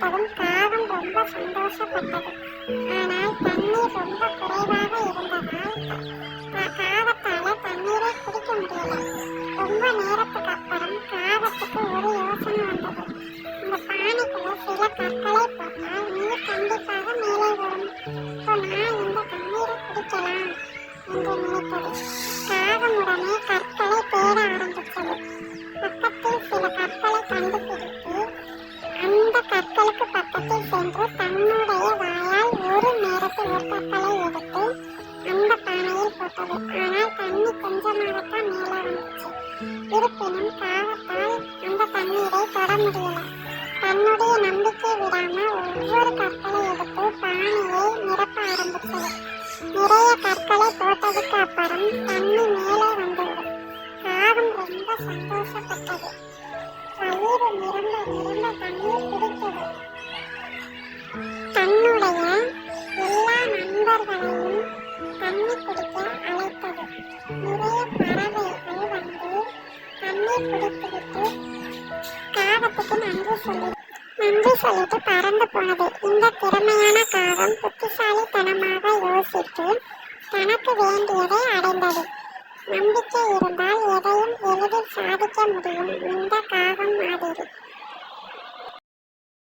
பார்த்ததும் காகம் ரொம்ப சந்தோஷப்பட்டது. ஆனால் தண்ணீர் ரொம்ப குறைவாக இருந்ததால் காகத்தால தண்ணீரை குடிக்க முடியல. ரொம்ப நேரத்துக்கு அப்புறம் காகத்துக்கு ஒரு யோசனை வந்தது. இந்த பானைக்குள்ள சில கற்களை போட்டால் நீர் கண்டிப்பாக மேலே வரும். இப்போ நான் இந்த தண்ணீரை குடிக்கலாம் என்று நினைத்தது. காகம் உடனே கற்களை தேட ஆரம்பித்தது. பக்கத்தில் சில கற்களை கண்டுபிடித்து அந்த கற்களுக்கு பக்கத்தில் சென்று தன்னுடைய வாயால் ஒரு நேரத்தில் ஒரு கற்களை எடுத்து அந்த பானையில் போட்டது. ஆனால் தண்ணி கொஞ்சமாகத்தான் மேலே வந்துச்சு. இருப்பினும் காகத்தால் அந்த தண்ணீரை தொட முடியல. தன்னுடைய நம்பிக்கை விடாம ஒவ்வொரு கற்களை எடுத்து பானையை நிரப்ப ஆரம்பிச்சது. நிறைய கற்களை போட்டதுக்கு அப்புறம் தண்ணி மேலே வந்துவிடும். காகம் ரொம்ப சந்தோஷப்பட்டது. வயிறு நிரம்ப நிரம்ப தண்ணீர் குடித்தது. தன்னுடைய எல்லா நண்பர்களையும் தண்ணி குடிக்க அழைத்தது. நிறைய பறவைகள் வந்து தண்ணீர் குடித்துவிட்டு காகத்துக்கு நன்றி சொல்லிட்டு பறந்து போனது. இந்த திறமையான காகம் புத்திசாலித்தனமாக யோசித்து தனக்கு வேண்டியதை அடைந்தது. நம்பிக்கை இருந்தால் எதையும் எளிதில் சாதிக்க முடியும். இந்த காகம் மாதிரி.